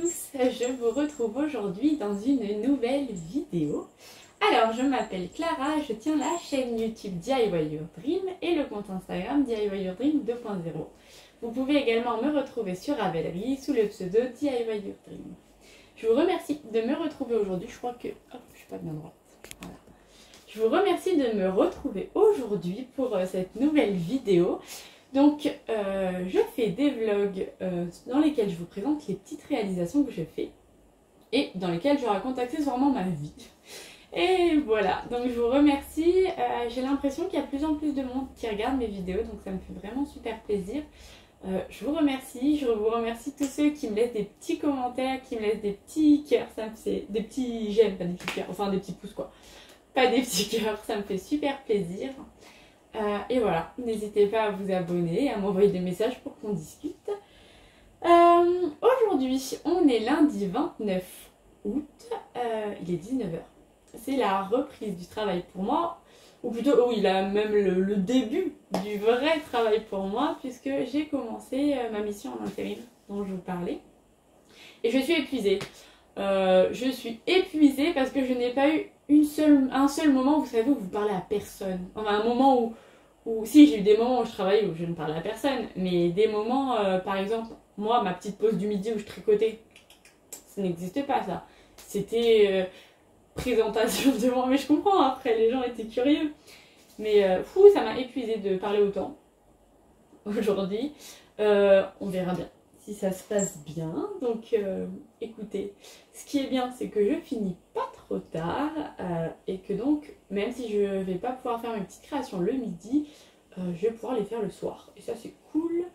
tous, je vous retrouve aujourd'hui dans une nouvelle vidéo. Alors, je m'appelle Clara, je tiens la chaîne YouTube DIY Your Dream et le compte Instagram DIY Your Dream 2.0. Vous pouvez également me retrouver sur Ravelry sous le pseudo DIY Your Dream. Je vous remercie de me retrouver aujourd'hui, je crois que... Hop, je suis pas bien droite. Voilà. Je vous remercie de me retrouver aujourd'hui pour cette nouvelle vidéo. Donc, je fais des vlogs dans lesquels je vous présente les petites réalisations que je fais et dans lesquels je raconte accessoirement ma vie. Et voilà, donc je vous remercie. J'ai l'impression qu'il y a de plus en plus de monde qui regarde mes vidéos, donc ça me fait vraiment super plaisir. Je vous remercie tous ceux qui me laissent des petits commentaires, qui me laissent des petits cœurs, ça me fait des petits j'aime, pas des petits cœurs, enfin des petits pouces quoi. Pas des petits cœurs, ça me fait super plaisir. Et voilà, n'hésitez pas à vous abonner, à m'envoyer des messages pour qu'on discute. Aujourd'hui, on est lundi 29 août, il est 19 h. C'est la reprise du travail pour moi, ou plutôt, oui, là, même le début du vrai travail pour moi, puisque j'ai commencé ma mission en intérim dont je vous parlais. Et je suis épuisée. Je suis épuisée parce que je n'ai pas eu un seul moment, vous savez, où vous parlez à personne. Enfin, un moment où si, j'ai eu des moments où je travaille où je ne parle à personne, mais des moments, par exemple, moi, ma petite pause du midi où je tricotais, ça n'existe pas, ça. C'était présentation de moi, mais je comprends, après, les gens étaient curieux. Mais fou, ça m'a épuisée de parler autant aujourd'hui. On verra bien si ça se passe bien. Donc, écoutez, ce qui est bien, c'est que je finis pas trop tard et que donc, même si je vais pas pouvoir faire mes petites créations le midi, je vais pouvoir les faire le soir. Et ça, c'est cool.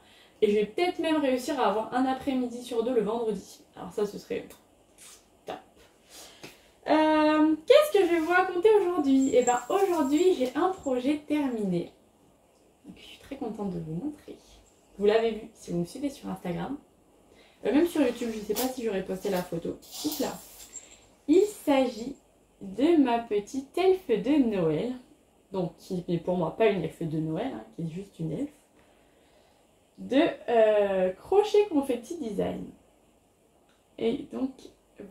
Et je vais peut-être même réussir à avoir un après-midi sur deux le vendredi. Alors ça, ce serait top. Qu'est-ce que je vais vous raconter aujourd'hui? Eh bien, aujourd'hui, j'ai un projet terminé. Donc, je suis très contente de vous montrer. Vous l'avez vu si vous me suivez sur Instagram. Même sur YouTube, je ne sais pas si j'aurais posté la photo. Oups là. Il s'agit de ma petite elfe de Noël. Donc, qui n'est pour moi pas une elfe de Noël, hein, qui est juste une elfe. De crochet confetti design. Et donc,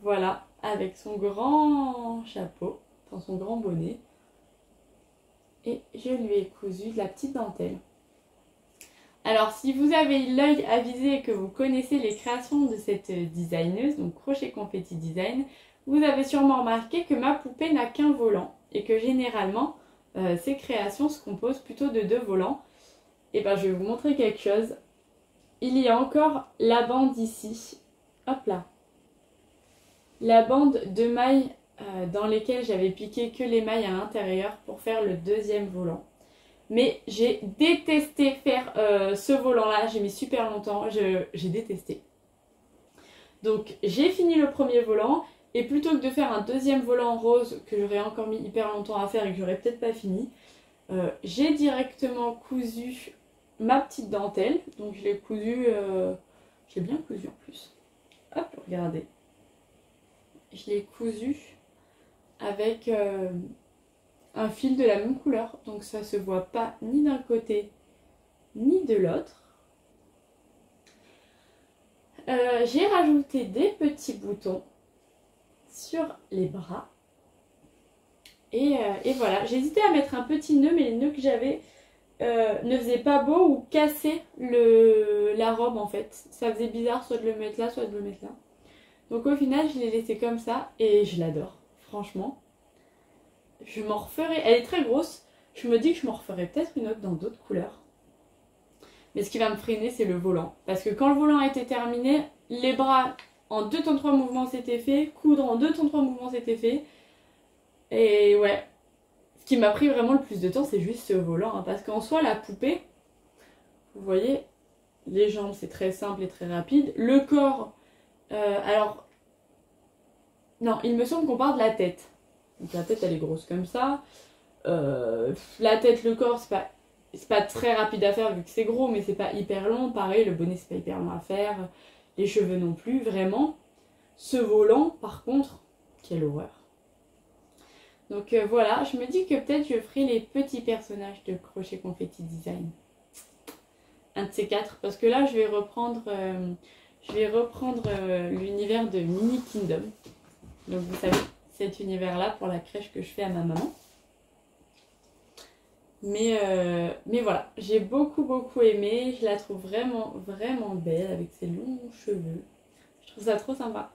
voilà, avec son grand chapeau, dans son grand bonnet. Et je lui ai cousu de la petite dentelle. Alors, si vous avez l'œil avisé et que vous connaissez les créations de cette designeuse, donc Crochet Confetti Design, vous avez sûrement remarqué que ma poupée n'a qu'un volant et que généralement, ces créations se composent plutôt de 2 volants. Et bien, je vais vous montrer quelque chose. Il y a encore la bande ici. Hop là. La bande de mailles dans lesquelles j'avais piqué que les mailles à l'intérieur pour faire le 2e volant. Mais j'ai détesté faire ce volant-là, j'ai mis super longtemps, j'ai détesté. Donc j'ai fini le premier volant, et plutôt que de faire un 2e volant rose que j'aurais encore mis hyper longtemps à faire et que j'aurais peut-être pas fini, j'ai directement cousu ma petite dentelle. Donc je l'ai cousu, j'ai bien cousu en plus. Hop, regardez. Je l'ai cousu avec... un fil de la même couleur, donc ça se voit pas ni d'un côté ni de l'autre. J'ai rajouté des petits boutons sur les bras et voilà, j'ai hésité à mettre un petit nœud, mais les nœuds que j'avais ne faisaient pas beau ou cassaient la robe en fait. Ça faisait bizarre soit de le mettre là, soit de le mettre là. Donc au final je l'ai laissé comme ça et je l'adore, franchement. Je m'en referai, elle est très grosse, je me dis que je m'en referai peut-être une autre dans d'autres couleurs. Mais ce qui va me freiner, c'est le volant. Parce que quand le volant a été terminé, les bras en 2 temps 3 mouvements c'était fait, coudre en 2 temps 3 mouvements c'était fait. Et ouais, ce qui m'a pris vraiment le plus de temps, c'est juste ce volant. Hein, parce qu'en soi, la poupée, vous voyez, les jambes c'est très simple et très rapide. Le corps, alors, non, il me semble qu'on part de la tête. Donc la tête elle est grosse comme ça. La tête, le corps, c'est pas très rapide à faire vu que c'est gros, mais c'est pas hyper long. Pareil, le bonnet c'est pas hyper long à faire. Les cheveux non plus, vraiment. Ce volant, par contre, quelle horreur. Donc voilà, je me dis que peut-être je ferai les petits personnages de Crochet Confetti Design. Un de ces 4, parce que là je vais reprendre je vais reprendre l'univers de Mini Kingdom. Donc vous savez, cet univers-là pour la crèche que je fais à ma maman. Mais voilà, j'ai beaucoup aimé. Je la trouve vraiment belle avec ses longs cheveux. Je trouve ça trop sympa.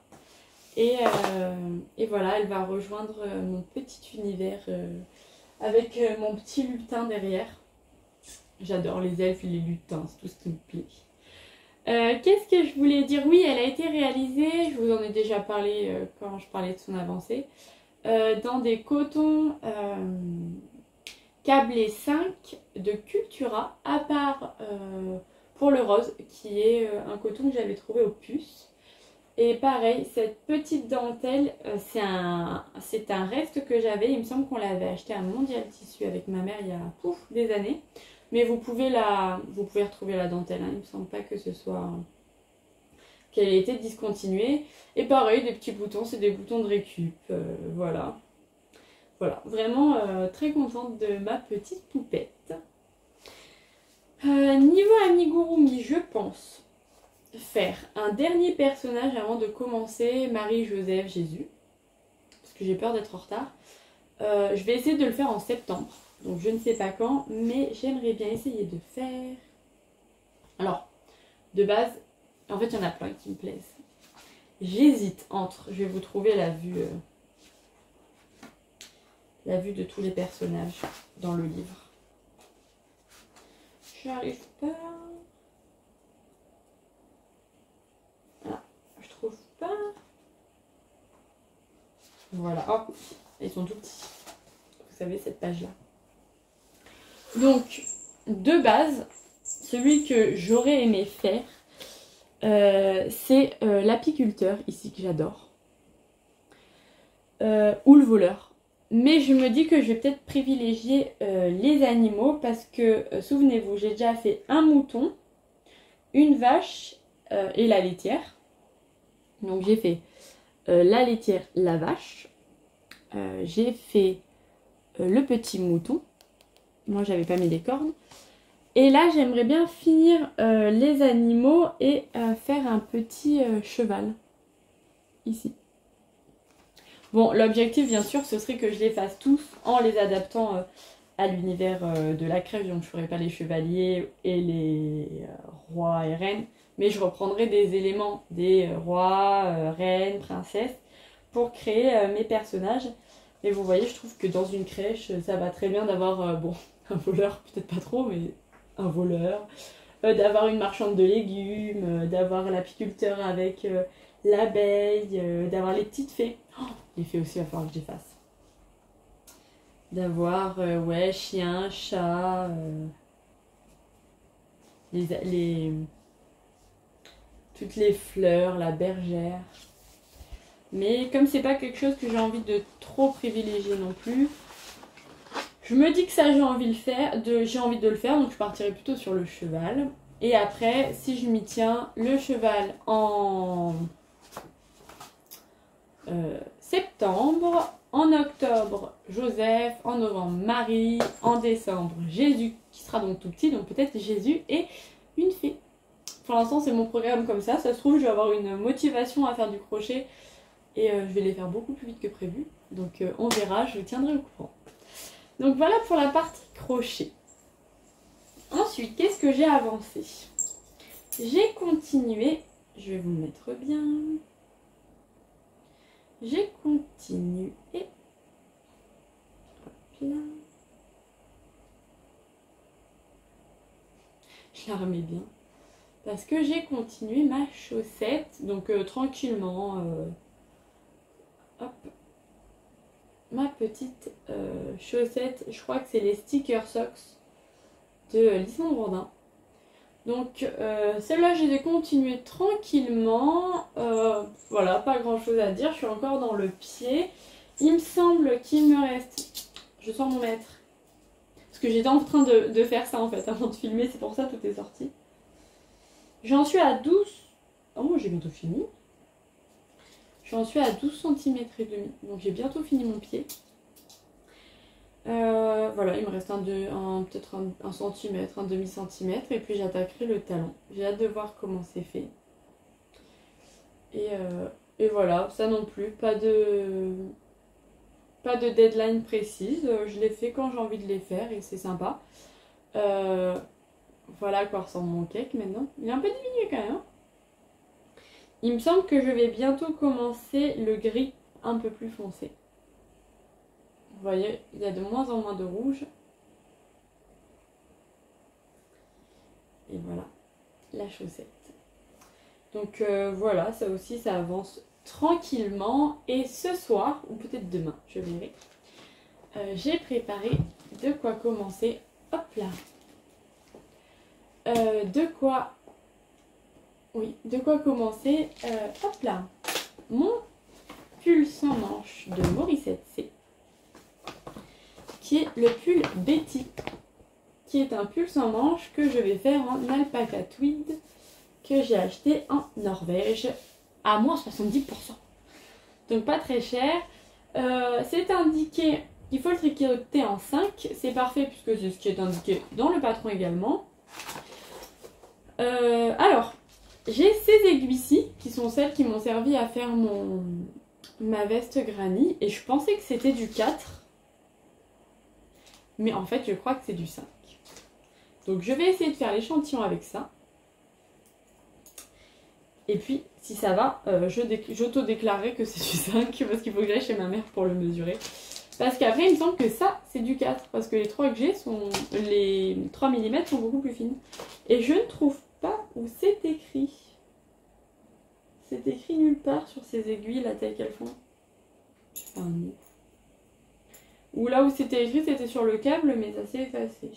Et voilà, elle va rejoindre mon petit univers avec mon petit lutin derrière. J'adore les elfes et les lutins, c'est tout ce qui me plaît. Qu'est-ce que je voulais dire? Oui, elle a été réalisée, je vous en ai déjà parlé quand je parlais de son avancée, dans des cotons câblés 5 de Cultura, à part pour le rose, qui est un coton que j'avais trouvé au puces. Et pareil, cette petite dentelle, c'est un reste que j'avais. Il me semble qu'on l'avait acheté à Mondial Tissu avec ma mère il y a des années. Mais vous pouvez retrouver la dentelle. Hein. Il ne me semble pas que ce soit qu'elle ait été discontinuée. Et pareil, des petits boutons, c'est des boutons de récup. Voilà. Voilà, vraiment très contente de ma petite poupette. Niveau amigurumi, je pense faire un dernier personnage avant de commencer Marie, Joseph, Jésus. Parce que j'ai peur d'être en retard. Je vais essayer de le faire en septembre. Donc je ne sais pas quand, mais j'aimerais bien essayer de faire... Alors, de base, en fait il y en a plein qui me plaisent. J'hésite entre, je vais vous trouver la vue de tous les personnages dans le livre. J'arrive pas... Ah, je trouve pas... Voilà, hop, ils sont tout petits. Vous savez, cette page-là. Donc, de base, celui que j'aurais aimé faire, c'est l'apiculteur, ici, que j'adore. Ou le voleur. Mais je me dis que je vais peut-être privilégier les animaux parce que, souvenez-vous, j'ai déjà fait un mouton, une vache et la laitière. Donc j'ai fait la laitière, la vache. J'ai fait le petit mouton. Moi, j'avais pas mis les cornes. Et là, j'aimerais bien finir les animaux et faire un petit cheval. Ici. Bon, l'objectif, bien sûr, ce serait que je les fasse tous en les adaptant à l'univers de la crèche. Donc, je ne ferai pas les chevaliers et les rois et reines. Mais je reprendrai des éléments des rois, reines, princesses pour créer mes personnages. Et vous voyez, je trouve que dans une crèche, ça va très bien d'avoir, bon, un voleur, peut-être pas trop, mais un voleur. D'avoir une marchande de légumes, d'avoir l'apiculteur avec l'abeille, d'avoir les petites fées. Oh, les fées aussi, il va falloir que je les fasse. D'avoir, ouais, chien, chat, toutes les fleurs, la bergère. Mais comme c'est pas quelque chose que j'ai envie de trop privilégier non plus, je me dis que ça j'ai envie de le faire, donc je partirai plutôt sur le cheval. Et après, si je m'y tiens, le cheval en septembre, en octobre Joseph, en novembre Marie, en décembre Jésus qui sera donc tout petit, donc peut-être Jésus et une fée. Pour l'instant c'est mon programme comme ça se trouve je vais avoir une motivation à faire du crochet et je vais les faire beaucoup plus vite que prévu. Donc on verra, je vous tiendrai au courant. Donc voilà pour la partie crochet. Ensuite, qu'est-ce que j'ai avancé? J'ai continué, je vais vous mettre bien. J'ai continué. Hop là. Je la remets bien. Parce que j'ai continué ma chaussette. Donc tranquillement. Hop. Ma petite chaussette. Je crois que c'est les Sticker Socks de Lisande Bourdin. Donc celle-là j'ai continué tranquillement, voilà, pas grand chose à dire, je suis encore dans le pied. Il me semble qu'il me reste, je sors mon mètre, parce que j'étais en train de faire ça en fait avant de filmer, c'est pour ça que tout est sorti. J'en suis à 12, oh moi j'ai bientôt fini. J'en suis à 12 cm et demi, donc j'ai bientôt fini mon pied. Voilà, il me reste peut-être un centimètre, un demi-centimètre et puis j'attaquerai le talon. J'ai hâte de voir comment c'est fait. Et voilà, ça non plus, pas de deadline précise. Je les fais quand j'ai envie de les faire et c'est sympa. Voilà à quoi ressemble mon cake maintenant. Il est un peu diminué quand même, hein. Il me semble que je vais bientôt commencer le gris un peu plus foncé. Vous voyez, il y a de moins en moins de rouge. Et voilà, la chaussette. Donc voilà, ça aussi, ça avance tranquillement. Et ce soir, ou peut-être demain, je verrai, j'ai préparé de quoi commencer. Hop là. De quoi commencer. Hop là. Mon pull sans manches de Morissette C, qui est le pull Betty, qui est un pull sans manches que je vais faire en alpaca tweed, que j'ai acheté en Norvège à moins 70%. Donc pas très cher. C'est indiqué, il faut le tricoter en 5. C'est parfait puisque c'est ce qui est indiqué dans le patron également. Alors, j'ai ces aiguilles-ci qui sont celles qui m'ont servi à faire ma veste granny. Et je pensais que c'était du 4. Mais en fait, je crois que c'est du 5. Donc je vais essayer de faire l'échantillon avec ça. Et puis, si ça va, j'auto-déclarerai que c'est du 5 parce qu'il faut que j'aille chez ma mère pour le mesurer. Parce qu'après, il me semble que ça, c'est du 4. Parce que les 3 que j'ai, les 3 mm sont beaucoup plus fines. Et je ne trouve pas où c'est écrit. C'est écrit nulle part sur ces aiguilles, la taille qu'elles font. Je fais un nœud. Ou là où c'était écrit, c'était sur le câble, mais ça s'est effacé.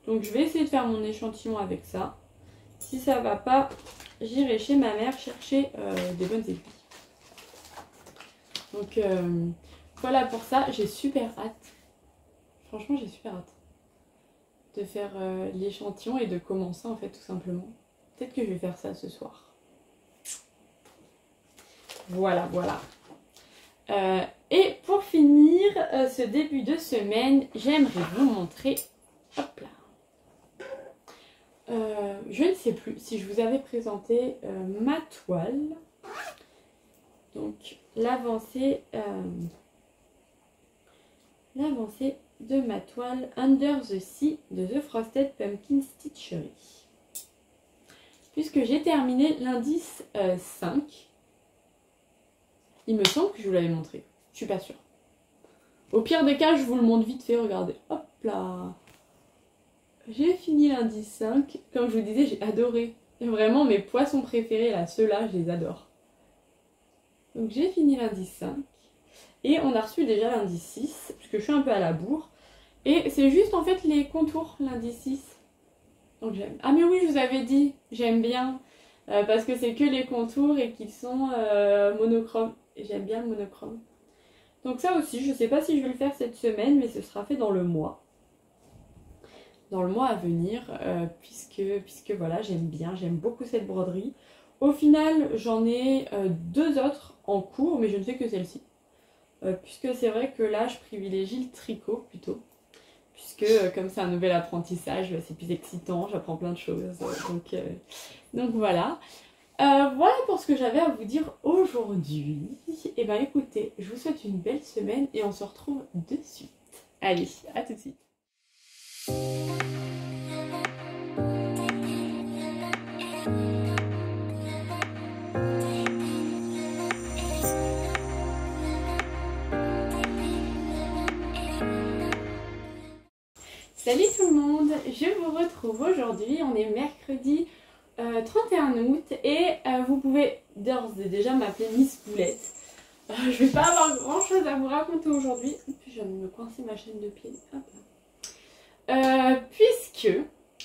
Donc je vais essayer de faire mon échantillon avec ça. Si ça va pas, j'irai chez ma mère chercher des bonnes aiguilles. Donc voilà pour ça, j'ai super hâte. Franchement, j'ai super hâte de faire l'échantillon et de commencer en fait tout simplement. Peut-être que je vais faire ça ce soir. Voilà, voilà. Et pour finir ce début de semaine, j'aimerais vous montrer, hop là. Je ne sais plus si je vous avais présenté ma toile. Donc l'avancée de ma toile Under the Sea de The Frosted Pumpkin Stitchery. Puisque j'ai terminé l'indice 5. Il me semble que je vous l'avais montré. Je suis pas sûre. Au pire des cas, je vous le montre vite fait. Regardez. Hop là. J'ai fini l'indice 5. Comme je vous disais, j'ai adoré. Vraiment, mes poissons préférés, là, ceux-là, je les adore. Donc j'ai fini l'indice 5. Et on a reçu déjà l'indice 6. Puisque je suis un peu à la bourre. Et c'est juste en fait les contours, l'indice 6. Donc j'aime. Ah mais oui, je vous avais dit, j'aime bien. Parce que c'est que les contours et qu'ils sont monochromes. Et j'aime bien le monochrome. Donc ça aussi, je ne sais pas si je vais le faire cette semaine, mais ce sera fait dans le mois. Dans le mois à venir, puisque voilà, j'aime beaucoup cette broderie. Au final, j'en ai 2 autres en cours, mais je ne fais que celle-ci. Puisque c'est vrai que là, je privilégie le tricot plutôt. Puisque comme c'est un nouvel apprentissage, c'est plus excitant, j'apprends plein de choses. Donc voilà. Voilà pour ce que j'avais à vous dire aujourd'hui. Et ben écoutez, je vous souhaite une belle semaine et on se retrouve de suite. Allez, à tout de suite. Salut tout le monde, je vous retrouve aujourd'hui, on est mercredi 31 août et vous pouvez d'ores et déjà m'appeler Miss Boulette. Je vais pas avoir grand chose à vous raconter aujourd'hui. Je viens de me coincer ma chaîne de pied. Puisque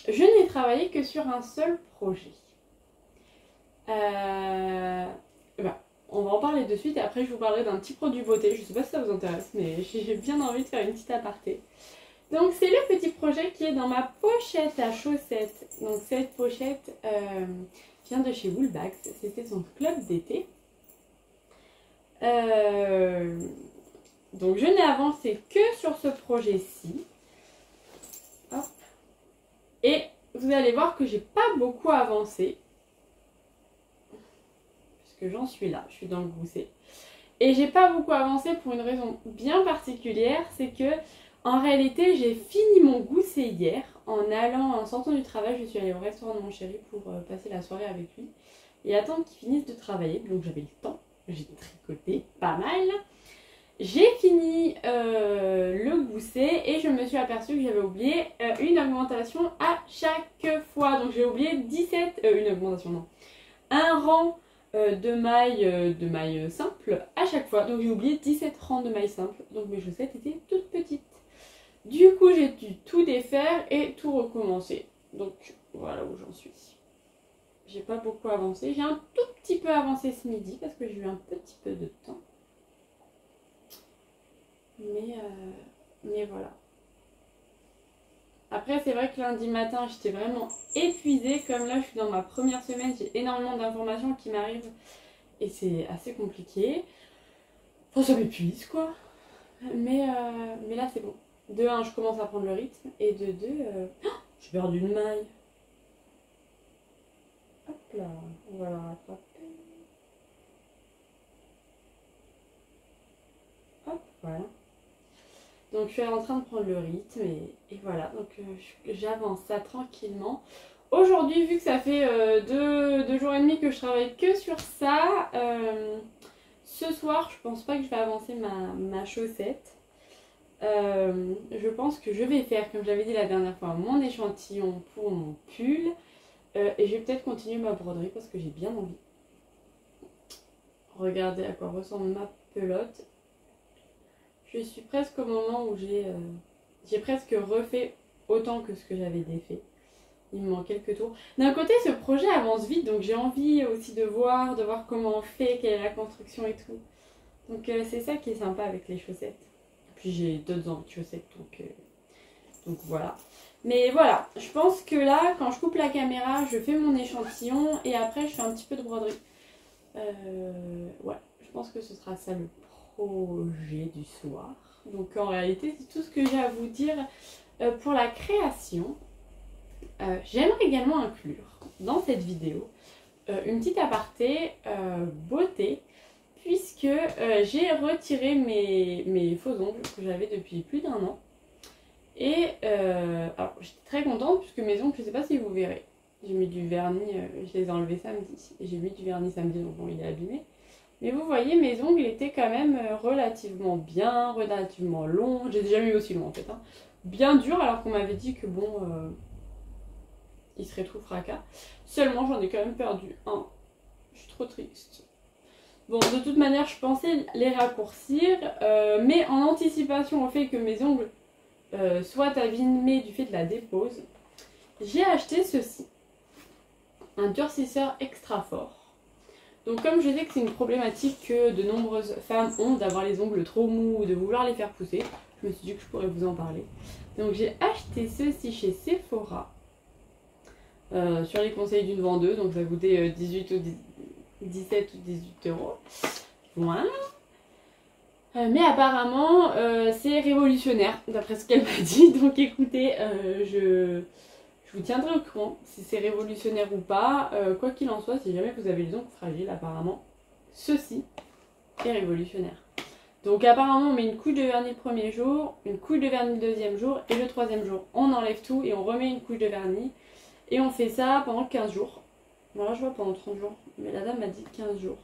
je n'ai travaillé que sur un seul projet. On va en parler de suite et après je vous parlerai d'un petit produit beauté. Je sais pas si ça vous intéresse, mais j'ai bien envie de faire une petite aparté. Donc c'est le petit projet qui est dans ma pochette à chaussettes. Donc cette pochette vient de chez Woolbags. C'était son club d'été. Donc je n'ai avancé que sur ce projet-ci. Et vous allez voir que j'ai pas beaucoup avancé. j'en suis là, je suis dans le gousset. Et j'ai pas beaucoup avancé pour une raison bien particulière, c'est que en réalité j'ai fini mon gousset hier en sortant du travail, je suis allée au restaurant de mon chéri pour passer la soirée avec lui et attendre qu'il finisse de travailler, donc j'avais le temps, j'ai tricoté pas mal. J'ai fini le gousset et je me suis aperçue que j'avais oublié une augmentation à chaque fois. Donc j'ai oublié 17, une augmentation non, un rang de mailles simples à chaque fois. Donc j'ai oublié 17 rangs de mailles simples. Donc mes chaussettes étaient toutes petites. Du coup j'ai dû tout défaire et tout recommencer. Donc voilà où j'en suis. J'ai pas beaucoup avancé. J'ai un tout petit peu avancé ce midi parce que j'ai eu un petit peu de temps. Mais voilà. Après, c'est vrai que lundi matin, j'étais vraiment épuisée. Comme là, je suis dans ma première semaine, j'ai énormément d'informations qui m'arrivent. Et c'est assez compliqué. Enfin, ça m'épuise, quoi. Mais là, c'est bon. De 1, je commence à prendre le rythme. Et de 2, j'ai perdu une maille. Hop là, on va la rattraper. Hop, voilà. Donc je suis en train de prendre le rythme et voilà, donc j'avance ça tranquillement. Aujourd'hui, vu que ça fait 2 jours et demi que je travaille que sur ça, ce soir je pense pas que je vais avancer ma chaussette. Je pense que je vais faire, comme je l'avais dit la dernière fois, mon échantillon pour mon pull. Et je vais peut-être continuer ma broderie parce que j'ai bien envie. Regardez à quoi ressemble ma pelote. Je suis presque au moment où j'ai presque refait autant que ce que j'avais défait. Il me manque quelques tours. D'un côté, ce projet avance vite, donc j'ai envie aussi de voir comment on fait, quelle est la construction et tout. Donc c'est ça qui est sympa avec les chaussettes. Puis j'ai d'autres envies de chaussettes, donc voilà. Mais voilà, je pense que là, quand je coupe la caméra, je fais mon échantillon et après je fais un petit peu de broderie. Ouais, je pense que ce sera ça le projet du soir. Donc en réalité, c'est tout ce que j'ai à vous dire pour la création. J'aimerais également inclure dans cette vidéo une petite aparté beauté, puisque j'ai retiré mes faux ongles que j'avais depuis plus d'1 an. Et alors j'étais très contente puisque mes ongles, je ne sais pas si vous verrez, j'ai mis du vernis, je les ai enlevés samedi, et j'ai mis du vernis samedi, donc bon, il est abîmé. Mais vous voyez, mes ongles étaient quand même relativement bien, relativement longs. J'ai jamais eu aussi long en fait. Hein. Bien dur, alors qu'on m'avait dit que bon, il serait tout fracas. Seulement, j'en ai quand même perdu un. Je suis trop triste. Bon, de toute manière, je pensais les raccourcir, mais en anticipation au fait que mes ongles soient abîmés du fait de la dépose, j'ai acheté ceci. Un durcisseur extra fort. Donc comme je sais que c'est une problématique que de nombreuses femmes ont d'avoir les ongles trop mous ou de vouloir les faire pousser, je me suis dit que je pourrais vous en parler. Donc j'ai acheté ceci chez Sephora sur les conseils d'une vendeuse, donc ça a coûté 17 ou 18 euros. Voilà. Mais apparemment c'est révolutionnaire d'après ce qu'elle m'a dit, donc écoutez, je vous tiendrai au courant si c'est révolutionnaire ou pas. Quoi qu'il en soit, si jamais vous avez les ongles fragiles, apparemment, ceci est révolutionnaire. Donc apparemment, on met une couche de vernis le premier jour, une couche de vernis le deuxième jour, et le 3e jour, on enlève tout et on remet une couche de vernis. Et on fait ça pendant 15 jours. Voilà, je vois pendant 30 jours, mais la dame m'a dit 15 jours.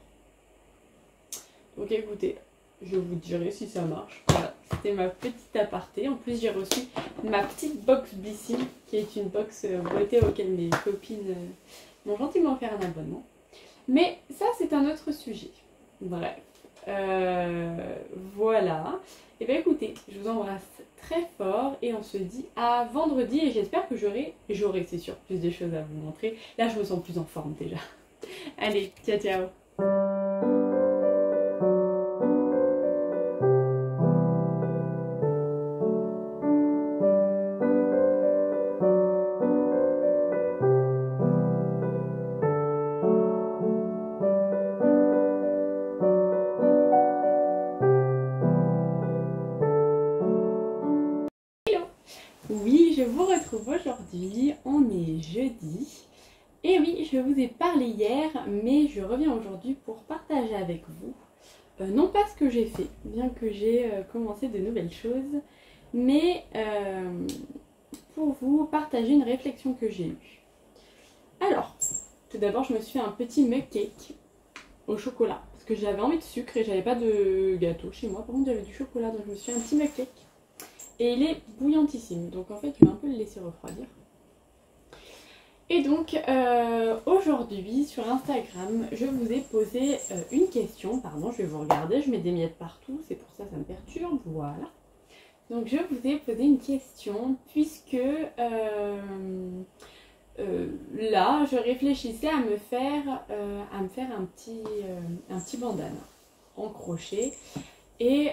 Donc écoutez, je vous dirai si ça marche. Voilà, c'était ma petite aparté. En plus, j'ai reçu ma petite box Blissy, qui est une box beauté auquel mes copines m'ont gentiment offert un abonnement. Mais ça, c'est un autre sujet. Bref. Voilà. Et bien écoutez, je vous embrasse très fort et on se dit à vendredi. Et j'espère que j'aurai, c'est sûr, plus de choses à vous montrer. Là, je me sens plus en forme déjà. Allez, ciao, ciao. Oui, je vous retrouve aujourd'hui, on est jeudi Et oui, je vous ai parlé hier, mais je reviens aujourd'hui pour partager avec vous, non pas ce que j'ai fait, bien que j'ai commencé de nouvelles choses, mais pour vous partager une réflexion que j'ai eue. Alors, tout d'abord, je me suis fait un petit mug cake au chocolat, parce que j'avais envie de sucre et j'avais pas de gâteau chez moi, par contre j'avais du chocolat, donc je me suis fait un petit mug cake. Et il est bouillantissime, donc en fait je vais un peu le laisser refroidir. Et donc aujourd'hui sur Instagram, je vous ai posé une question, pardon, je vais vous regarder, je mets des miettes partout, c'est pour ça que ça me perturbe, voilà. Donc je vous ai posé une question puisque là je réfléchissais à me faire un petit bandana en crochet et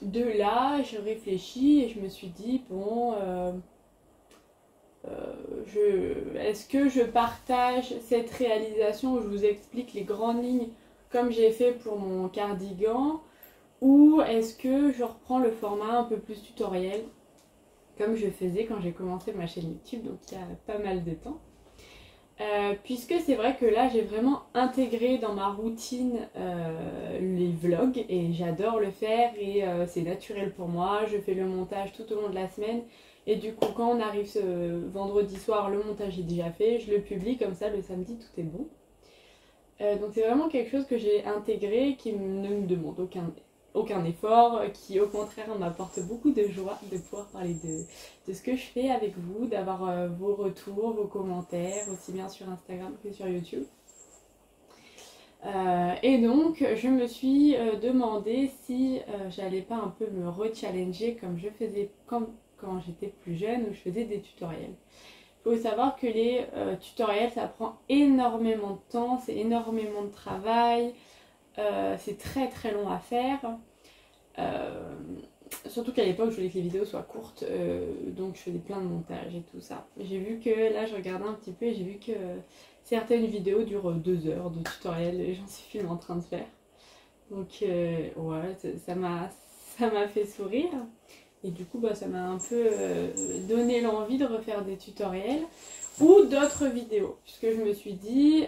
de là je réfléchis et je me suis dit bon est-ce que je partage cette réalisation où je vous explique les grandes lignes comme j'ai fait pour mon cardigan, ou est-ce que je reprends le format un peu plus tutoriel comme je faisais quand j'ai commencé ma chaîne YouTube, donc il y a pas mal de temps. Puisque c'est vrai que là j'ai vraiment intégré dans ma routine les vlogs et j'adore le faire et c'est naturel pour moi, je fais le montage tout au long de la semaine. Et du coup, quand on arrive ce vendredi soir, le montage est déjà fait, je le publie comme ça, le samedi, tout est bon. Donc c'est vraiment quelque chose que j'ai intégré, qui ne me demande aucun effort, qui au contraire m'apporte beaucoup de joie de pouvoir parler de ce que je fais avec vous, d'avoir vos retours, vos commentaires, aussi bien sur Instagram que sur YouTube. Et donc je me suis demandé si j'allais pas un peu me re-challenger comme je faisais quand j'étais plus jeune, où je faisais des tutoriels. Il faut savoir que les tutoriels, ça prend énormément de temps, c'est énormément de travail, c'est très très long à faire. Surtout qu'à l'époque, je voulais que les vidéos soient courtes, donc je faisais plein de montage et tout ça. J'ai vu que, là je regardais un petit peu et j'ai vu que certaines vidéos durent 2 heures de tutoriel et j'en suis filmé en train de faire. Donc ouais, ça m'a fait sourire. Et du coup, bah, ça m'a un peu donné l'envie de refaire des tutoriels ou d'autres vidéos. Puisque je me suis dit,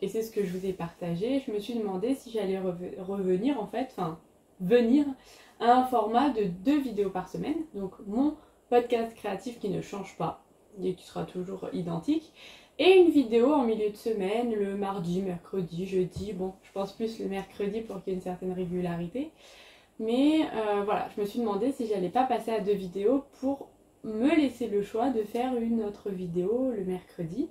et c'est ce que je vous ai partagé, je me suis demandé si j'allais revenir en fait, enfin venir à un format de 2 vidéos par semaine. Donc mon podcast créatif qui ne change pas et qui sera toujours identique. Et une vidéo en milieu de semaine, le mardi, mercredi, jeudi. Bon, je pense plus le mercredi pour qu'il y ait une certaine régularité. Mais voilà, je me suis demandé si j'allais pas passer à 2 vidéos pour me laisser le choix de faire une autre vidéo le mercredi.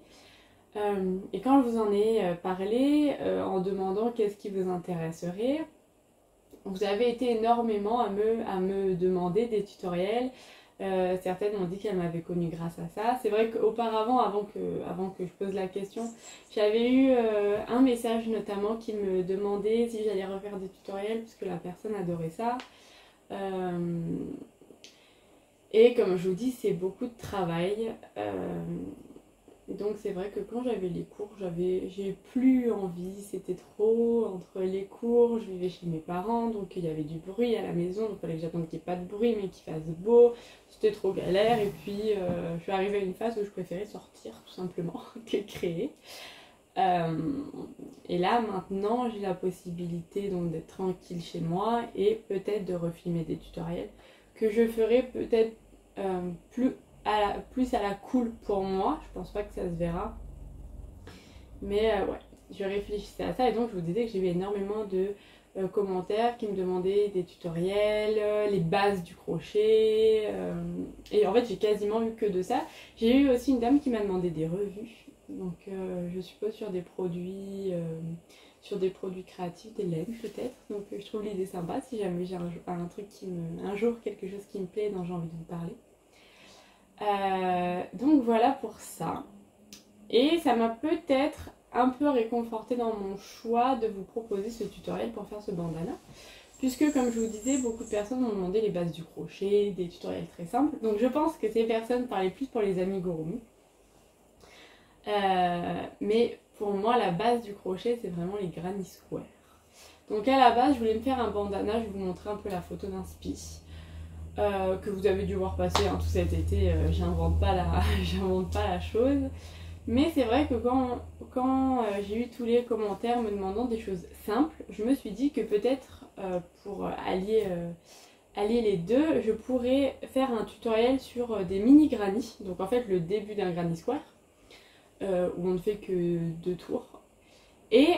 Et quand je vous en ai parlé, en demandant qu'est-ce qui vous intéresserait, vous avez été énormément à me demander des tutoriels. Certaines m'ont dit qu'elles m'avaient connue grâce à ça. C'est vrai qu'auparavant, avant que je pose la question, j'avais eu un message notamment qui me demandait si j'allais refaire des tutoriels parce que la personne adorait ça. Et comme je vous dis, c'est beaucoup de travail. Donc c'est vrai que quand j'avais les cours, j'ai plus envie, c'était trop. Entre les cours, je vivais chez mes parents, donc il y avait du bruit à la maison, donc il fallait que j'attende qu'il n'y ait pas de bruit mais qu'il fasse beau. C'était trop galère et puis je suis arrivée à une phase où je préférais sortir tout simplement que créer. Et là maintenant j'ai la possibilité donc d'être tranquille chez moi et peut-être de refilmer des tutoriels que je ferai peut-être plus à la cool pour moi. Je pense pas que ça se verra, mais ouais, je réfléchissais à ça et donc je vous disais que j'ai eu énormément de commentaires qui me demandaient des tutoriels, les bases du crochet, et en fait j'ai quasiment eu que de ça. J'ai eu aussi une dame qui m'a demandé des revues, donc je suppose sur des produits créatifs, des laines peut-être, donc je trouve l'idée sympa si jamais j'ai un jour quelque chose qui me plaît dont j'ai envie de vous parler. Donc voilà pour ça. Et ça m'a peut-être un peu réconfortée dans mon choix de vous proposer ce tutoriel pour faire ce bandana. Puisque comme je vous disais, beaucoup de personnes m'ont demandé les bases du crochet, des tutoriels très simples. Donc je pense que ces personnes parlaient plus pour les amigurumi. Mais pour moi, la base du crochet, c'est vraiment les granny square. Donc à la base, je voulais me faire un bandana, je vais vous montrer un peu la photo d'un spi. Que vous avez dû voir passer tout cet été, j'invente pas la chose. Mais c'est vrai que quand j'ai eu tous les commentaires me demandant des choses simples, je me suis dit que peut-être pour allier les deux, je pourrais faire un tutoriel sur des mini granny. Donc en fait le début d'un granny square, où on ne fait que 2 tours. Et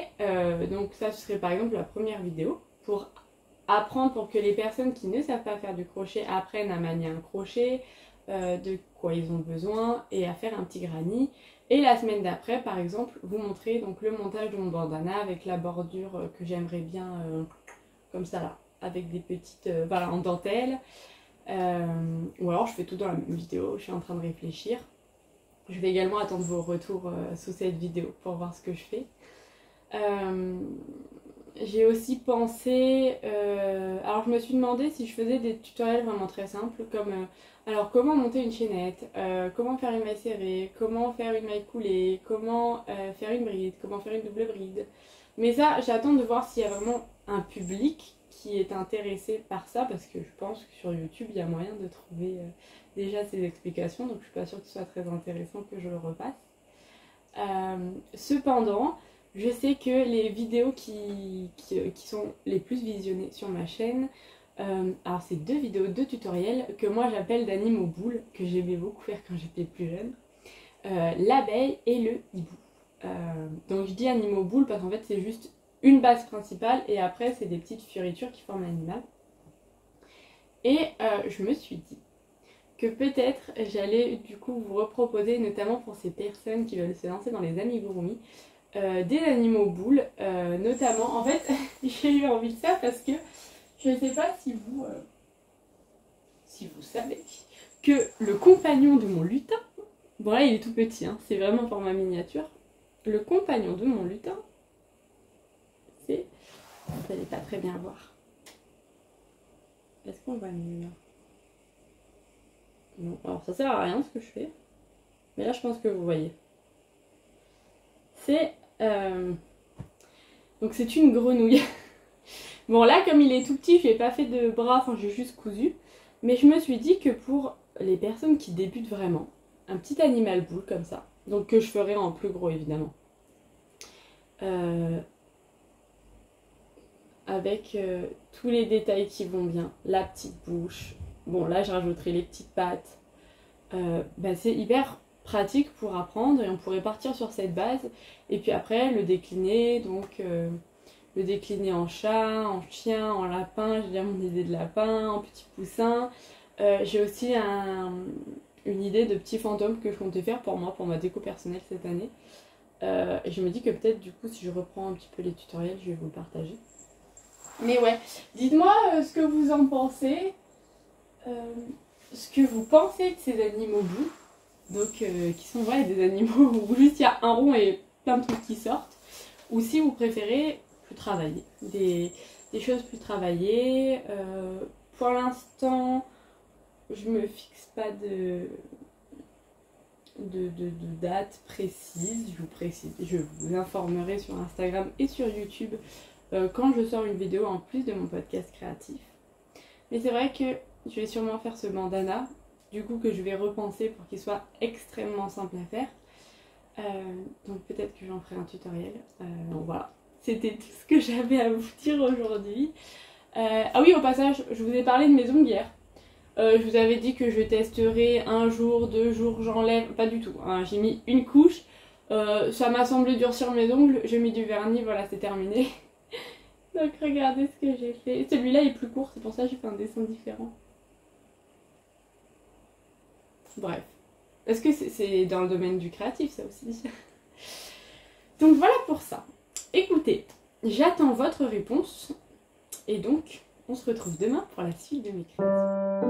donc ça ce serait par exemple la première vidéo pour apprendre, pour que les personnes qui ne savent pas faire du crochet apprennent à manier un crochet, de quoi ils ont besoin et à faire un petit granny. Et la semaine d'après par exemple vous montrer donc le montage de mon bandana avec la bordure que j'aimerais bien comme ça là, avec des petites voilà, en dentelle, ou alors je fais tout dans la même vidéo, je suis en train de réfléchir. Je vais également attendre vos retours sous cette vidéo pour voir ce que je fais. J'ai aussi pensé, alors je me suis demandé si je faisais des tutoriels vraiment très simples comme alors comment monter une chaînette, comment faire une maille serrée, comment faire une maille coulée, comment faire une bride, comment faire une double bride. Mais ça j'attends de voir s'il y a vraiment un public qui est intéressé par ça, parce que je pense que sur YouTube il y a moyen de trouver déjà ces explications, donc je suis pas sûre que ce soit très intéressant que je le repasse. Cependant, je sais que les vidéos qui sont les plus visionnées sur ma chaîne, alors c'est 2 vidéos, 2 tutoriels que moi j'appelle d'anime aux boules, que j'aimais beaucoup faire quand j'étais plus jeune, l'abeille et le hibou. Donc je dis anime aux boules parce qu'en fait c'est juste une base principale et après c'est des petites fioritures qui forment l'animal. Et je me suis dit que peut-être j'allais du coup vous reproposer, notamment pour ces personnes qui veulent se lancer dans les amigurumi, des animaux boules, notamment, en fait, j'ai eu envie de ça parce que je ne sais pas si vous savez que le compagnon de mon lutin, bon là il est tout petit, hein, c'est vraiment format miniature, le compagnon de mon lutin, c'est, vous n'allez pas très bien voir. Est-ce qu'on voit mieux là? Non, alors ça sert à rien ce que je fais, mais là je pense que vous voyez. C'est donc c'est une grenouille. Bon là comme il est tout petit, je n'ai pas fait de bras, enfin j'ai juste cousu. Mais je me suis dit que pour les personnes qui débutent vraiment, un petit animal boule comme ça, donc que je ferai en plus gros évidemment, avec tous les détails qui vont bien, la petite bouche, bon là je rajouterai les petites pattes, bah, c'est hyper pratique pour apprendre et on pourrait partir sur cette base et puis après le décliner, donc le décliner en chat, en chien, en lapin, j'ai déjà mon idée de lapin, en petit poussin. J'ai aussi une idée de petit fantôme que je comptais faire pour moi, pour ma déco personnelle cette année. Et je me dis que peut-être du coup si je reprends un petit peu les tutoriels, je vais vous le partager. Mais ouais, dites-moi ce que vous en pensez, ce que vous pensez de ces animaux boules. Donc qui sont ouais, des animaux où juste il y a un rond et plein de trucs qui sortent, ou si vous préférez plus travailler, des choses plus travaillées. Pour l'instant je me fixe pas de date précise, je vous informerai sur Instagram et sur YouTube quand je sors une vidéo en plus de mon podcast créatif. Mais c'est vrai que je vais sûrement faire ce bandana, du coup que je vais repenser pour qu'il soit extrêmement simple à faire. Donc peut-être que j'en ferai un tutoriel. Donc voilà, c'était tout ce que j'avais à vous dire aujourd'hui. Ah oui, au passage, je vous ai parlé de mes ongles hier. Je vous avais dit que je testerai 1 jour, 2 jours, j'enlève, pas du tout. Hein. J'ai mis une couche, ça m'a semblé durcir mes ongles, j'ai mis du vernis, voilà c'est terminé. Donc regardez ce que j'ai fait. Celui-là est plus court, c'est pour ça que j'ai fait un dessin différent. Bref. Est-ce que c'est dans le domaine du créatif ça aussi? Donc voilà pour ça. Écoutez, j'attends votre réponse. Et donc, on se retrouve demain pour la suite de mes créations.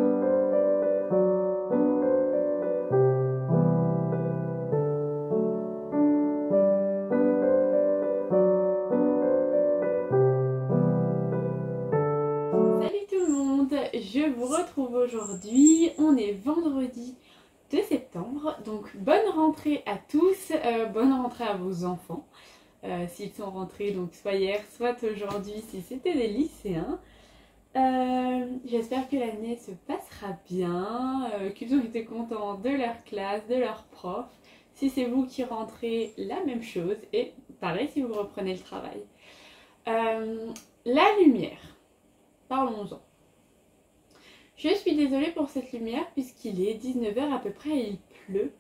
Je vous retrouve aujourd'hui, on est vendredi 2 septembre, donc bonne rentrée à tous, bonne rentrée à vos enfants, s'ils sont rentrés donc soit hier, soit aujourd'hui si c'était des lycéens. J'espère que l'année se passera bien, qu'ils ont été contents de leur classe, de leurs profs, Si c'est vous qui rentrez, la même chose. Et pareil si vous reprenez le travail. La lumière. Parlons-en. Je suis désolée pour cette lumière puisqu'il est 19 h à peu près et il pleut.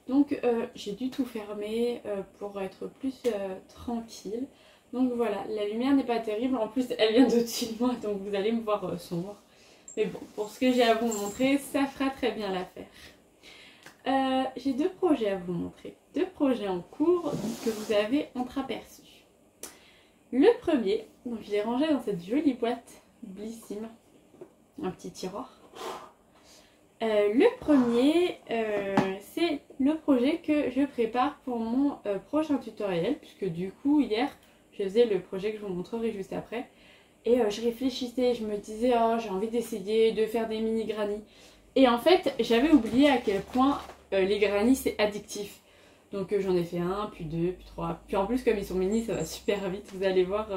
Donc j'ai dû tout fermer pour être plus tranquille. Donc voilà, la lumière n'est pas terrible. En plus, elle vient d'au-dessus de moi, donc vous allez me voir sombre. Mais bon, pour ce que j'ai à vous montrer, ça fera très bien l'affaire. J'ai 2 projets à vous montrer. 2 projets en cours que vous avez entreaperçus. Le premier, donc je l'ai rangé dans cette jolie boîte blissime. Un petit tiroir. Le premier, c'est le projet que je prépare pour mon prochain tutoriel, puisque du coup, hier, je faisais le projet que je vous montrerai juste après. Et je réfléchissais, je me disais, oh, j'ai envie d'essayer de faire des mini granny. Et en fait, j'avais oublié à quel point les granny, c'est addictif. Donc j'en ai fait 1, puis 2, puis 3. Puis en plus, comme ils sont mini, ça va super vite, vous allez voir.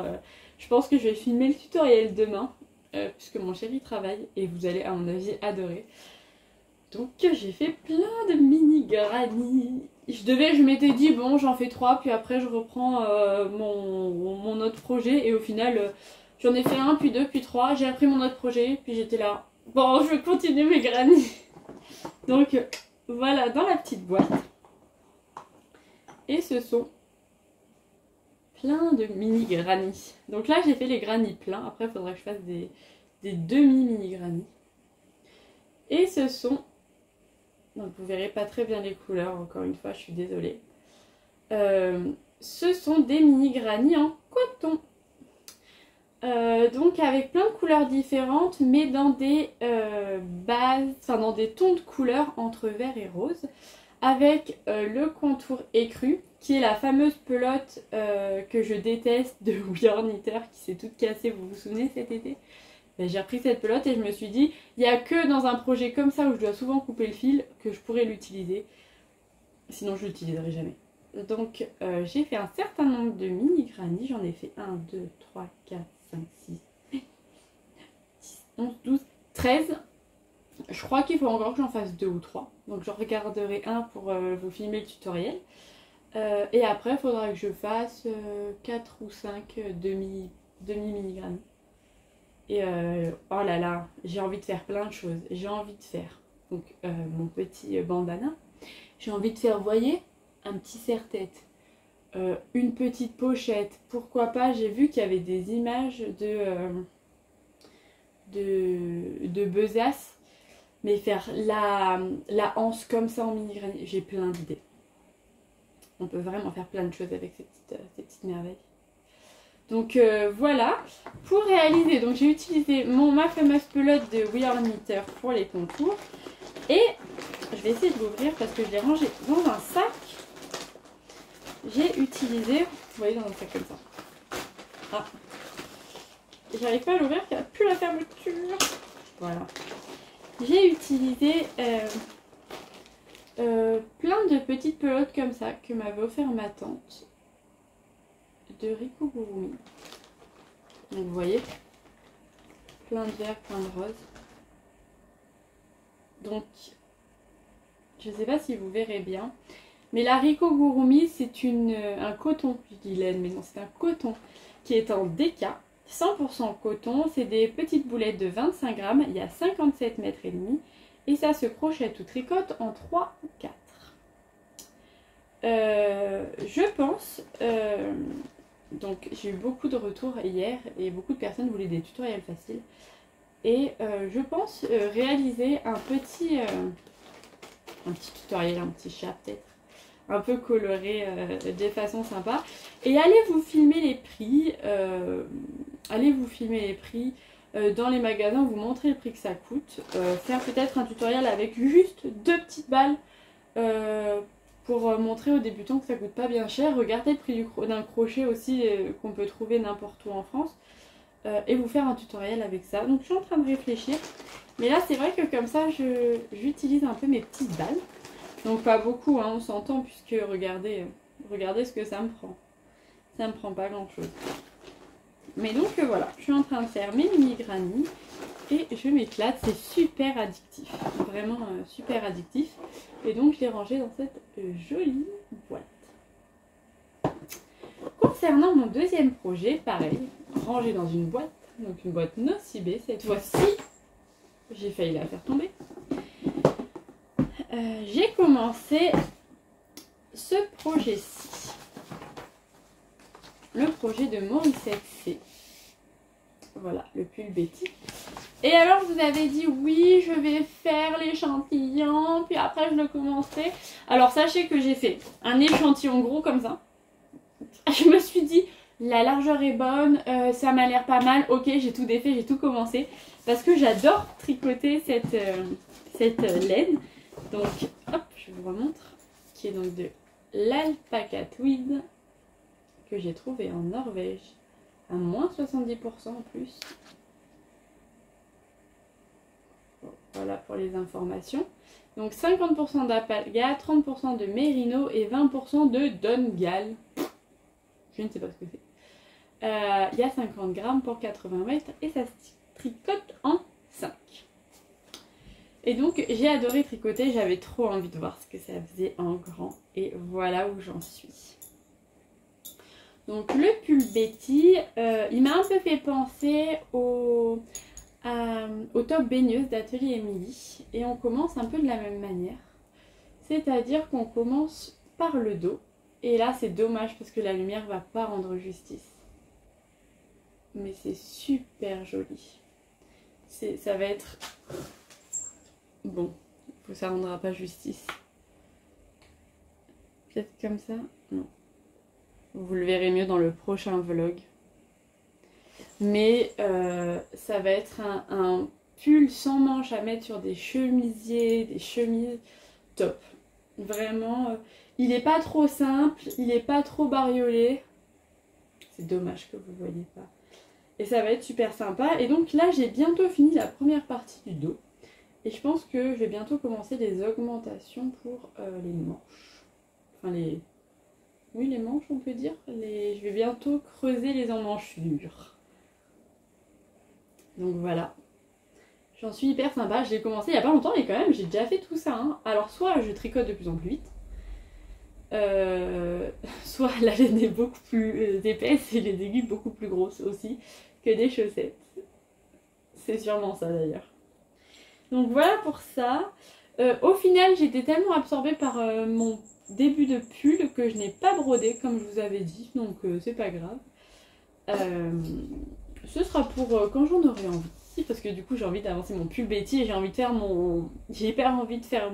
Je pense que je vais filmer le tutoriel demain, puisque mon chéri travaille, et vous allez, à mon avis, adorer. Donc j'ai fait plein de mini granny. Je m'étais dit bon j'en fais 3 puis après je reprends mon autre projet et au final j'en ai fait 1 puis 2 puis 3. J'ai appris mon autre projet puis j'étais là bon je vais continuer mes granny. Donc voilà dans la petite boîte. Et ce sont plein de mini granny. Donc là j'ai fait les granny pleins. Après il faudra que je fasse des demi-mini granny. Et ce sont... Donc vous verrez pas très bien les couleurs, encore une fois, je suis désolée. Ce sont des mini granny en coton. Donc avec plein de couleurs différentes, mais dans des bases, enfin dans des tons de couleurs entre vert et rose. Avec le contour écru, qui est la fameuse pelote que je déteste de We Are Knitter, qui s'est toute cassée, vous vous souvenez cet été? J'ai repris cette pelote et je me suis dit, il n'y a que dans un projet comme ça où je dois souvent couper le fil que je pourrais l'utiliser. Sinon je ne l'utiliserai jamais. Donc j'ai fait un certain nombre de mini granny. J'en ai fait 1, 2, 3, 4, 5, 6, 10, 11, 12, 13. Je crois qu'il faut encore que j'en fasse 2 ou 3. Donc j'en regarderai un pour vous filmer le tutoriel. Et après il faudra que je fasse 4 ou 5 demi-mini granny. Et oh là là, j'ai envie de faire plein de choses. J'ai envie de faire donc mon petit bandana. J'ai envie de faire, vous voyez, un petit serre-tête. Une petite pochette. Pourquoi pas, j'ai vu qu'il y avait des images de besace. Mais faire la anse comme ça en mini granny, j'ai plein d'idées. On peut vraiment faire plein de choses avec ces petites merveilles. Donc voilà, pour réaliser, donc j'ai utilisé ma fameuse pelote de We Are Knitter pour les contours. Et je vais essayer de l'ouvrir parce que je l'ai rangé dans un sac. J'ai utilisé, vous voyez, dans un sac comme ça. Ah, j'arrive pas à l'ouvrir, il n'y a plus la fermeture. Voilà. J'ai utilisé plein de petites pelotes comme ça que m'avait offert ma tante. De Rikugurumi. Donc vous voyez, plein de vert, plein de rose. Donc, je ne sais pas si vous verrez bien, mais la Rikugurumi, c'est un coton, je dis laine, mais non, c'est un coton qui est en DK, 100% coton. C'est des petites boulettes de 25 grammes, il y a 57 mètres et demi, et ça se crochette ou tricote en 3 ou 4. Je pense... donc j'ai eu beaucoup de retours hier et beaucoup de personnes voulaient des tutoriels faciles. Et je pense réaliser un petit tutoriel, un petit chat peut-être, un peu coloré de façon sympa. Et allez vous filmer les prix, dans les magasins, vous montrer le prix que ça coûte. Faire peut-être un tutoriel avec juste 2 petites balles pour montrer aux débutants que ça coûte pas bien cher. Regardez le prix d'un crochet aussi qu'on peut trouver n'importe où en France. Et vous faire un tutoriel avec ça. Donc je suis en train de réfléchir. Mais là c'est vrai que comme ça j'utilise un peu mes petites balles. Donc pas beaucoup, hein, on s'entend, puisque regardez ce que ça me prend. Ça me prend pas grand chose. Mais donc voilà, je suis en train de faire mes mini granny. et je m'éclate. C'est super addictif, vraiment super addictif. Et donc je l'ai rangé dans cette jolie boîte. Concernant mon deuxième projet, pareil, rangé dans une boîte, donc une boîte Nocibé. Cette fois-ci, j'ai failli la faire tomber. J'ai commencé ce projet-ci, le projet de Morissette C. Voilà, le pull Betty. Et alors, je vous avais dit oui, je vais faire l'échantillon, puis après je le commencerai. Alors, sachez que j'ai fait un échantillon gros comme ça. Je me suis dit, la largeur est bonne, ça m'a l'air pas mal. Ok, j'ai tout défait, j'ai tout commencé. Parce que j'adore tricoter cette laine. Donc, hop, je vous remontre. Qui est donc de l'alpaca tweed que j'ai trouvé en Norvège à moins 70% en plus. Bon, voilà pour les informations. Donc 50% d'alpaca, 30% de mérino et 20% de Donegal. Je ne sais pas ce que c'est. Il y a 50 grammes pour 80 mètres et ça se tricote en 5. Et donc j'ai adoré tricoter, j'avais trop envie de voir ce que ça faisait en grand et voilà où j'en suis. Donc le pull Betty, il m'a un peu fait penser au top baigneuse d'Atelier Émilie et on commence un peu de la même manière. C'est-à-dire qu'on commence par le dos et là c'est dommage parce que la lumière va pas rendre justice. Mais c'est super joli. Ça va être... Bon, ça rendra pas justice. Peut-être comme ça? Non. Vous le verrez mieux dans le prochain vlog. Mais ça va être un pull sans manches à mettre sur des chemisiers, des chemises top. Vraiment, il n'est pas trop simple, il n'est pas trop bariolé. C'est dommage que vous ne voyez pas. Et ça va être super sympa. Et donc là, j'ai bientôt fini la première partie du dos. Et je pense que je vais bientôt commencer les augmentations pour les manches. Enfin les... Oui, les manches on peut dire. Je vais bientôt creuser les emmanchures. Donc voilà. J'en suis hyper sympa. Je l'ai commencé il n'y a pas longtemps mais quand même j'ai déjà fait tout ça. Hein. Alors soit je tricote de plus en plus vite. Soit la laine est beaucoup plus épaisse et les aiguilles beaucoup plus grosses aussi que des chaussettes. C'est sûrement ça d'ailleurs. Donc voilà pour ça. Au final, j'étais tellement absorbée par mon début de pull que je n'ai pas brodé comme je vous avais dit. Donc c'est pas grave. Ce sera pour quand j'en aurai envie. Parce que du coup j'ai envie d'avancer mon pull Betty et j'ai envie de faire j'ai hyper envie de faire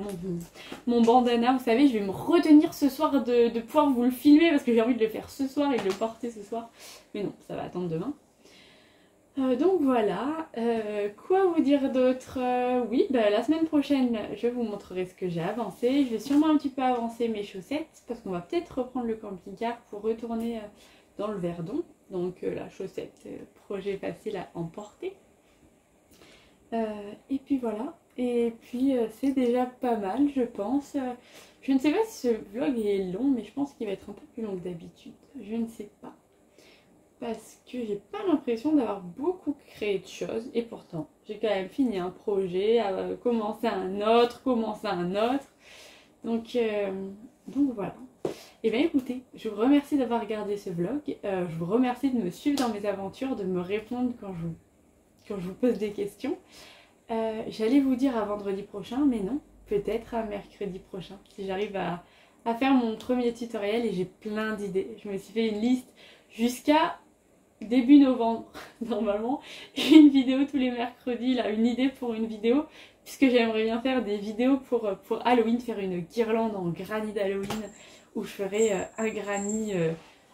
mon bandana. Vous savez, je vais me retenir ce soir de pouvoir vous le filmer parce que j'ai envie de le faire ce soir et de le porter ce soir. Mais non, ça va attendre demain. Donc voilà, quoi vous dire d'autre? Oui, bah, la semaine prochaine, je vous montrerai ce que j'ai avancé. Je vais sûrement un petit peu avancer mes chaussettes parce qu'on va peut-être reprendre le camping-car pour retourner dans le Verdon. Donc la chaussette, projet facile à emporter. Et puis voilà, et puis c'est déjà pas mal, je pense. Je ne sais pas si ce vlog est long, mais je pense qu'il va être un peu plus long que d'habitude. Je ne sais pas. Parce que j'ai pas l'impression d'avoir beaucoup créé de choses. Et pourtant, j'ai quand même fini un projet, commencé un autre. Donc voilà. Et bien écoutez, je vous remercie d'avoir regardé ce vlog. Je vous remercie de me suivre dans mes aventures, de me répondre quand je vous pose des questions. J'allais vous dire à vendredi prochain, mais non. Peut-être à mercredi prochain. Si j'arrive à faire mon premier tutoriel et j'ai plein d'idées. Je me suis fait une liste jusqu'à... début novembre, normalement, une vidéo tous les mercredis, là, une idée pour une vidéo, puisque j'aimerais bien faire des vidéos pour Halloween, faire une guirlande en granny d'Halloween, où je ferai un granny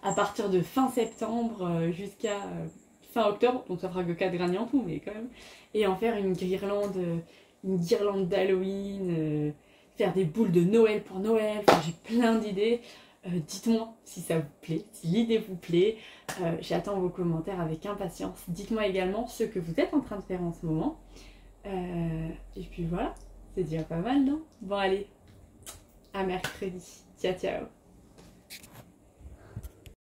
à partir de fin septembre jusqu'à fin octobre, donc ça fera que 4 granny en tout, mais quand même, et en faire une guirlande d'Halloween, faire des boules de Noël pour Noël, enfin, j'ai plein d'idées. Dites-moi si ça vous plaît, si l'idée vous plaît. J'attends vos commentaires avec impatience. Dites-moi également ce que vous êtes en train de faire en ce moment. Et puis voilà, c'est déjà pas mal, non? Bon allez, à mercredi. Ciao ciao.